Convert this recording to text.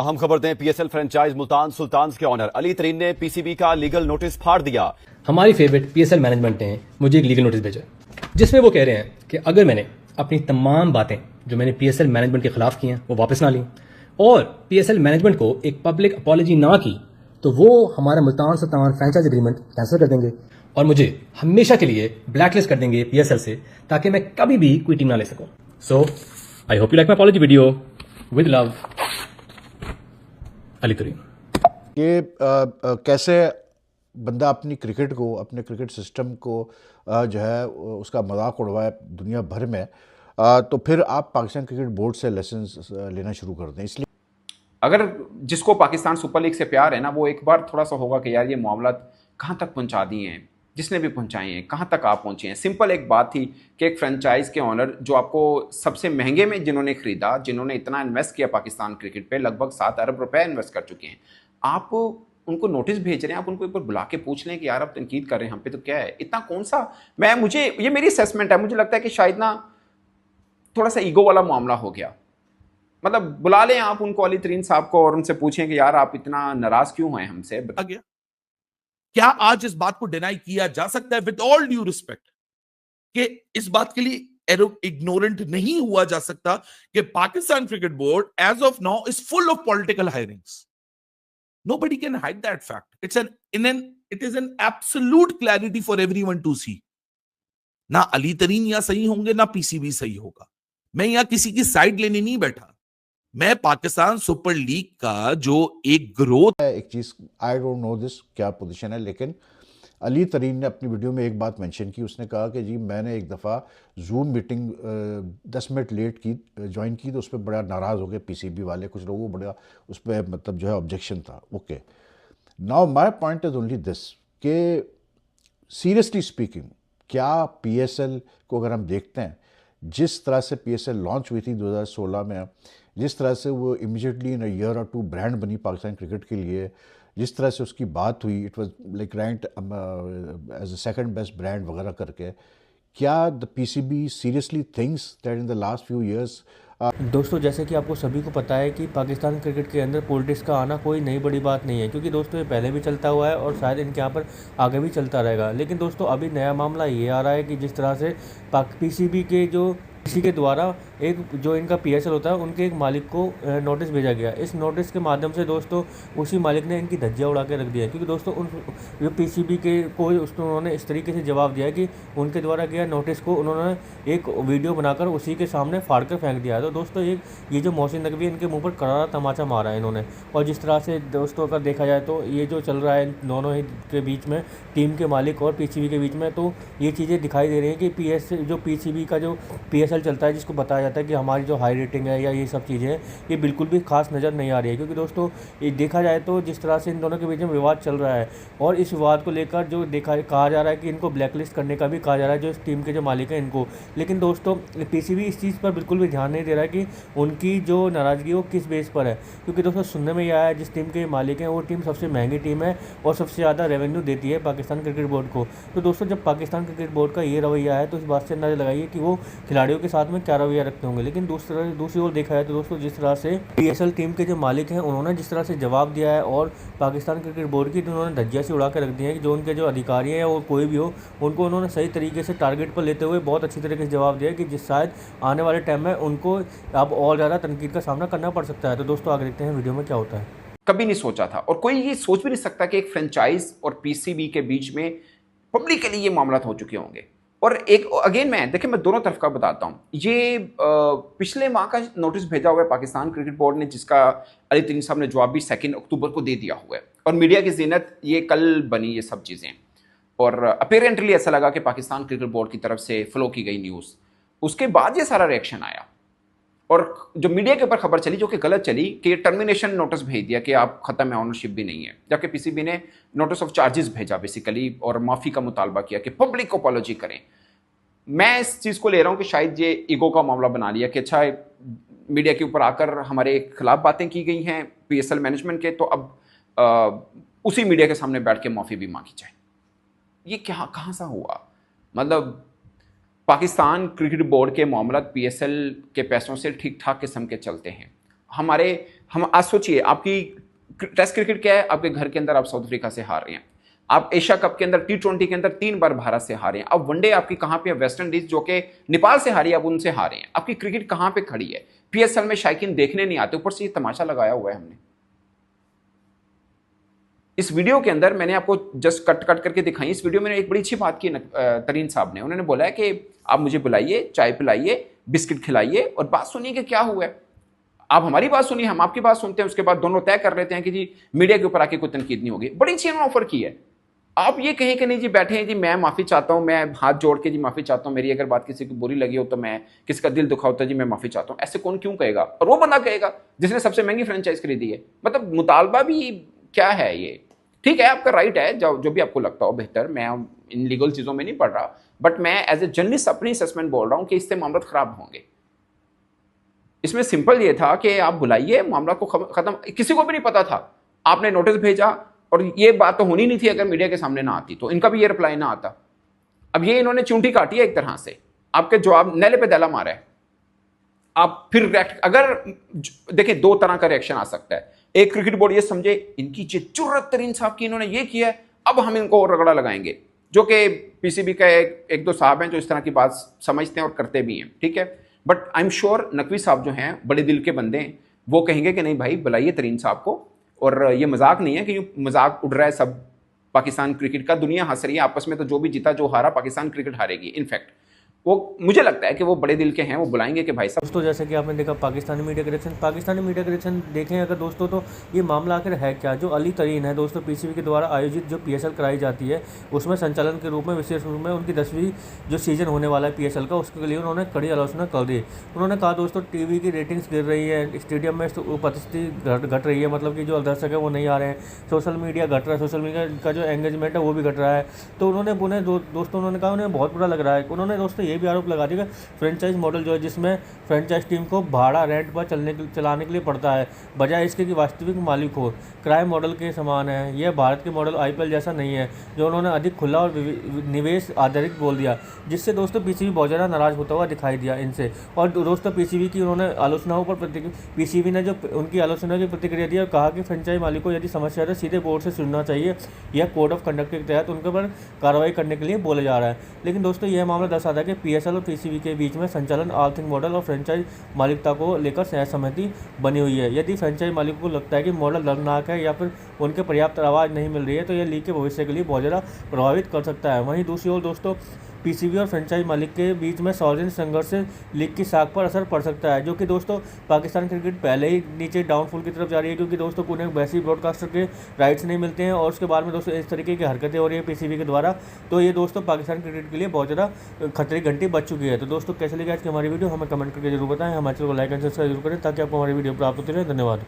अहम खबर दें, पीएसएल फ्रेंचाइज मुल्तान सुल्तान्स के ऑनर अली तरीन ने पीसीबी का लीगल नोटिस फाड़ दिया। हमारी फेवरेट पीएसएल मैनेजमेंट ने मुझे एक लीगल नोटिस भेजा जिसमें वो कह रहे हैं कि अगर मैंने अपनी तमाम बातें जो मैंने पीएसएल मैनेजमेंट के खिलाफ की हैं वो वापस ना ली और पीएसएल मैनेजमेंट को एक पब्लिक अपॉलॉजी ना की तो वो हमारा Multan Sultan franchise agreement cancel कर देंगे और मुझे हमेशा के लिए ब्लैकलिस्ट कर देंगे पीएसएल से, ताकि मैं कभी भी कोई टीम ना ले सकूं। So I hope you like my apology video. With love, Ali Tareen. कि कैसे बंदा अपनी क्रिकेट को, अपने क्रिकेट सिस्टम को जो है उसका मजाक उड़वाए दुनिया भर में, तो फिर आप पाकिस्तान क्रिकेट बोर्ड से लेसन्स लेना शुरू कर दें। इसलिए अगर जिसको पाकिस्तान सुपर लीग से प्यार है ना, वो एक बार थोड़ा सा होगा कि यार ये मामला कहाँ तक पहुँचा दिए हैं, जिसने भी पहुँचाए हैं कहाँ तक आप पहुँचे हैं। सिंपल एक बात थी कि एक फ्रेंचाइज के ऑनर जो आपको सबसे महंगे में जिन्होंने खरीदा, जिन्होंने इतना इन्वेस्ट किया पाकिस्तान क्रिकेट पे, लगभग 7 अरब रुपए इन्वेस्ट कर चुके हैं, आप उनको नोटिस भेज रहे हैं। आप उनको एक बार बुला के पूछ लें कि यार आप तनकीद कर रहे हैं हम पे, तो क्या है इतना, कौन सा, मुझे ये मेरी असेसमेंट है, मुझे लगता है कि शायद ना थोड़ा सा ईगो वाला मामला हो गया। मतलब बुला लें आप उनको, अली तरीन साहब को, और उनसे पूछें कि यार आप इतना नाराज क्यों हैं हमसे। क्या आज इस बात को डिनाई किया जा सकता है विद ऑल ड्यू रिस्पेक्ट कि इस बात के लिए इग्नोरेंट नहीं हुआ जा सकता कि Pakistan cricket board as of now is full of political hirings? Nobody can hide that fact. It is an absolute clarity for everyone to see. ना अली तरीन यहां सही होंगे ना पीसीबी सही होगा। मैं यहां किसी की साइड लेने नहीं बैठा। मैं पाकिस्तान सुपर लीग का जो एक ग्रोथ है, एक चीज आई डोंट नो दिस क्या पोजीशन है, लेकिन अली तरीन ने अपनी वीडियो में एक बात मेंशन की। उसने कहा कि जी मैंने एक दफ़ा जूम मीटिंग 10 मिनट लेट की ज्वाइन की, तो उस पर बड़ा नाराज़ हो गए पीसीबी वाले, कुछ लोगों को बड़ा उस पर मतलब जो है ऑब्जेक्शन था। Okay, now my point is only this कि सीरियसली स्पीकिंग, क्या पीएसएल को अगर हम देखते हैं, जिस तरह से पीएसएल लॉन्च हुई थी 2016 में, जिस तरह से वो इमीडिएटली इन अ ईयर और 2 ब्रांड बनी पाकिस्तान क्रिकेट के लिए, जिस तरह से उसकी बात हुई, it was like ranked as a second best brand वगैरह करके, क्या the PCB seriously thinks that in the last few years. दोस्तों, जैसे कि आपको सभी को पता है कि पाकिस्तान क्रिकेट के अंदर पॉलिटिक्स का आना कोई नई बड़ी बात नहीं है, क्योंकि दोस्तों ये पहले भी चलता हुआ है और शायद इनके यहाँ पर आगे भी चलता रहेगा। लेकिन दोस्तों अभी नया मामला ये आ रहा है कि जिस तरह से पीसीबी के जो इसी के द्वारा एक जो इनका पीएसएल होता है उनके एक मालिक को नोटिस भेजा गया। इस नोटिस के माध्यम से दोस्तों उसी मालिक ने इनकी धज्जियाँ उड़ा के रख दिया, क्योंकि दोस्तों उन जो पीसीबी के को उन्होंने इस तरीके से जवाब दिया कि उनके द्वारा गया नोटिस को उन्होंने एक वीडियो बनाकर उसी के सामने फाड़ कर फेंक दिया है। तो दोस्तों ये जो मोहसिन नकवी इनके मुँह पर करारा तमाचा मारा है इन्होंने। और जिस तरह से दोस्तों अगर देखा जाए तो ये जो चल रहा है दोनों ही के बीच में, टीम के मालिक और पीसीबी के बीच में, तो ये चीज़ें दिखाई दे रही हैं कि जो पीसीबी का जो पीएसएल चलता है, जिसको बताया जाता है कि हमारी जो हाई रेटिंग है या ये सब चीज़ें हैं, ये बिल्कुल भी खास नज़र नहीं आ रही है। क्योंकि दोस्तों ये देखा जाए तो जिस तरह से इन दोनों के बीच में विवाद चल रहा है, और इस विवाद को लेकर जो कहा जा रहा है कि इनको ब्लैकलिस्ट करने का भी कहा जा रहा है जो इस टीम के जो मालिक हैं इनको। लेकिन दोस्तों पीसीबी इस चीज़ पर बिल्कुल भी ध्यान नहीं दे रहा है कि उनकी जो नाराज़गी वो किस बेस पर है। क्योंकि दोस्तों सुनने में यह आया है जिस टीम के मालिक हैं वो टीम सबसे महंगी टीम है और सबसे ज़्यादा रेवेन्यू देती है पाकिस्तान क्रिकेट बोर्ड को। तो दोस्तों जब पाकिस्तान क्रिकेट बोर्ड का ये रवैया है तो इस बात से अंदाज़ा लगाइए कि वो खिलाड़ियों के साथ में क्या रवैया रखते होंगे। लेकिन दूसरी ओर देखा जाए तो दोस्तों जिस तरह से पीएसएल टीम के जो मालिक हैं उन्होंने जिस तरह से जवाब दिया है और पाकिस्तान क्रिकेट बोर्ड की उन्होंने धज्जियाँ से उड़ा के रख दी है कि जो उनके जो अधिकारी हैं और कोई भी हो उनको उन्होंने सही तरीके से टारगेट पर लेते हुए बहुत अच्छी तरीके से जवाब दिया कि जिस शायद आने वाले टाइम में उनको अब और ज़्यादा तनकीद का सामना करना पड़ सकता है। तो दोस्तों आगे देखते हैं वीडियो में क्या होता है। कभी नहीं सोचा था और कोई ये सोच भी नहीं सकता कि एक फ्रेंचाइज और पीसीबी के बीच में पब्लिकली ये मामला हो चुके होंगे। और एक अगेन मैं दोनों तरफ का बताता हूँ। ये पिछले माह का नोटिस भेजा हुआ है पाकिस्तान क्रिकेट बोर्ड ने, जिसका अली तरीन साहब ने जवाब भी 2 अक्टूबर को दे दिया हुआ है, और मीडिया की ज़ीनत ये कल बनी ये सब चीज़ें। और अपेरेंटली ऐसा लगा कि पाकिस्तान क्रिकेट बोर्ड की तरफ से फ्लो की गई न्यूज़, उसके बाद ये सारा रिएक्शन आया। और जो मीडिया के ऊपर खबर चली, जो कि गलत चली, कि टर्मिनेशन नोटिस भेज दिया कि आप ख़त्म है, ऑनरशिप भी नहीं है, जबकि पीसीबी ने नोटिस ऑफ चार्जेस भेजा बेसिकली और माफ़ी का मुतालबा किया कि पब्लिक को अपॉलॉजी करें। मैं इस चीज़ को ले रहा हूँ कि शायद ये ईगो का मामला बना लिया कि अच्छा मीडिया के ऊपर आकर हमारे खिलाफ बातें की गई हैं पीएसएल मैनेजमेंट के, तो अब उसी मीडिया के सामने बैठ के माफ़ी भी मांगी जाए। ये क्या, कहाँ सा हुआ? मतलब पाकिस्तान क्रिकेट बोर्ड के मामला पीएसएल के पैसों से ठीक ठाक किस्म के चलते हैं। हम आज सोचिए, आपकी टेस्ट क्रिकेट क्या है, आपके घर के अंदर आप साउथ अफ्रीका से हार रहे हैं, आप एशिया कप के अंदर T20 के अंदर 3 बार भारत से हारे हैं, अब वनडे आपकी कहां पे है, वेस्ट इंडीज जो कि नेपाल से हारी, अब उनसे हारे हैं, आपकी क्रिकेट कहां पे खड़ी है। PSL में शायकीन देखने नहीं आते, ऊपर से ये तमाशा लगाया हुआ है हमने। इस वीडियो के अंदर मैंने आपको जस्ट कट करके दिखाई। इस वीडियो में एक बड़ी अच्छी बात की तरीन साहब ने, उन्होंने बोला है कि आप मुझे बुलाइए, चाय पिलाइए, बिस्किट खिलाइए और बात सुनिए कि क्या हुआ है। आप हमारी बात सुनिए, हम आपकी बात सुनते हैं, उसके बाद दोनों तय कर लेते हैं कि जी मीडिया के ऊपर आके कोई तनकीद नहीं होगी। बड़ी अच्छी उन्होंने ऑफर की है। आप ये कहें कि नहीं जी बैठे हैं जी, मैं माफी चाहता हूं, मैं हाथ जोड़ के जी माफी चाहता हूं, मेरी अगर बात किसी को बुरी लगी हो तो मैं, किसी का दिल दुखा होता है जी मैं माफी चाहता हूं, ऐसे कौन क्यों कहेगा। और वो बंदा कहेगा जिसने सबसे महंगी फ्रेंचाइज खरीदी है। मतलब मुतालबा भी क्या है ये। ठीक है, आपका राइट है, जो भी आपको लगता हो बेहतर, मैं इन लीगल चीजों में नहीं पढ़ रहा, बट मैं एज ए जर्नलिस्ट अपनी असेसमेंट बोल रहा हूं कि इससे मामला खराब होंगे। इसमें सिंपल ये था कि आप बुलाइए, मामला को खत्म, किसी को भी नहीं पता था, आपने नोटिस भेजा और ये बात तो होनी नहीं थी अगर मीडिया के सामने ना आती, तो इनका भी ये रिप्लाई ना आता। अब ये इन्होंने चूंटी काटी है एक तरह से, आपके जवाब नैले पे दैला मारा है। आप फिर रिएक्ट, अगर देखिए 2 तरह का रिएक्शन आ सकता है। एक, क्रिकेट बोर्ड ये समझे इनकी जुर्रत तरीन साहब की, इन्होंने ये किया है, अब हम इनको और रगड़ा लगाएंगे, जो कि PCB का एक दो साहब हैं जो इस तरह की बात समझते हैं और करते भी हैं, ठीक है। But I am sure Naqvi साहब जो हैं बड़े दिल के बंदे हैं, वो कहेंगे कि नहीं भाई बुलाइए तरीन साहब को, और ये मजाक नहीं है कि मजाक उड़ रहा है सब पाकिस्तान क्रिकेट का, दुनिया हंस रही है आपस में, तो जो भी जीता जो हारा पाकिस्तान क्रिकेट हारेगी। इनफैक्ट वो मुझे लगता है कि वो बड़े दिल के हैं, वो बुलाएंगे कि भाई साहब। दोस्तों जैसे कि आपने देखा पाकिस्तानी मीडिया करेक्शन देखें अगर दोस्तों, तो ये मामला आखिर है क्या। जो अली तरीन है दोस्तों, PCB के द्वारा आयोजित जो PSL कराई जाती है उसमें संचालन के रूप में, विशेष रूप में उनकी 10वीं जो सीजन होने वाला है PSL का, उसके लिए उन्होंने कड़ी आलोचना कर दी। उन्होंने कहा दोस्तों TV की रेटिंग्स गिर रही है, स्टेडियम में उपस्थिति घट रही है, मतलब कि जो दर्शक है वो नहीं आ रहे हैं, सोशल मीडिया घट रहा है, सोशल मीडिया का जो एंगेजमेंट है वो भी घट रहा है। तो उन्होंने दोस्तों उन्होंने कहा उन्हें बहुत बुरा लग रहा है। उन्होंने दोस्तों ये भी आरोप लगा दिया फ्रेंचाइज मॉडल जो है, जिसमें फ्रेंचाइज टीम को भाड़ा रेंट पर चलाने के लिए पड़ता है, बजाय इसके कि वास्तविक मालिक हो, क्राई मॉडल के समान है। यह भारत के मॉडल IPL जैसा नहीं है, जो उन्होंने अधिक खुला और निवेश आधारित बोल दिया, जिससे दोस्तों PCB बहुत ज़्यादा नाराज़ होता हुआ दिखाई दिया इनसे। और दोस्तों PCB की उन्होंने आलोचनाओं पर PCB ने जो उनकी आलोचना की प्रतिक्रिया दी और कहा कि फ्रेंचाइज मालिक को यदि समस्या है सीधे बोर्ड से सुनना चाहिए, यह कोड ऑफ कंडक्ट के तहत उनके पर कार्रवाई करने के लिए बोला जा रहा है। लेकिन दोस्तों यह मामला दर्शाता है कि PSL और PCB के बीच में संचालन आर्थिक मॉडल और फ्रेंचाइज मालिकता को लेकर सहसहमति बनी हुई है। यदि फ्रेंचाइज मालिकों को लगता है कि मॉडल दर्दनाक है या फिर उनके पर्याप्त आवाज़ नहीं मिल रही है, तो यह लीग के भविष्य के लिए बहुत ज़्यादा प्रभावित कर सकता है। वहीं दूसरी ओर दोस्तों PCB और फ्रेंचाइज मालिक के बीच में सार्वजनिक संघर्ष से लीग की साख पर असर पड़ सकता है, जो कि दोस्तों पाकिस्तान क्रिकेट पहले ही नीचे डाउनफॉल की तरफ जा रही है, क्योंकि दोस्तों उन्हें वैसे ही ब्रॉडकास्टर के राइट्स नहीं मिलते हैं, और उसके बाद में दोस्तों इस तरीके की हरकतें हो रही है PCB के द्वारा। तो ये दोस्तों पाकिस्तान क्रिकेट के लिए बहुत ज़्यादा खतरे की घंटी बज चुकी है। तो दोस्तों कैसे लगी आज की हमारी वीडियो, हमें कमेंट करके जरूर बताएं, हमारे चैनल को लाइक एंड सब्सक्राइब जरूर करें ताकि आपको हमारी वीडियो प्राप्त होती रहे। धन्यवाद।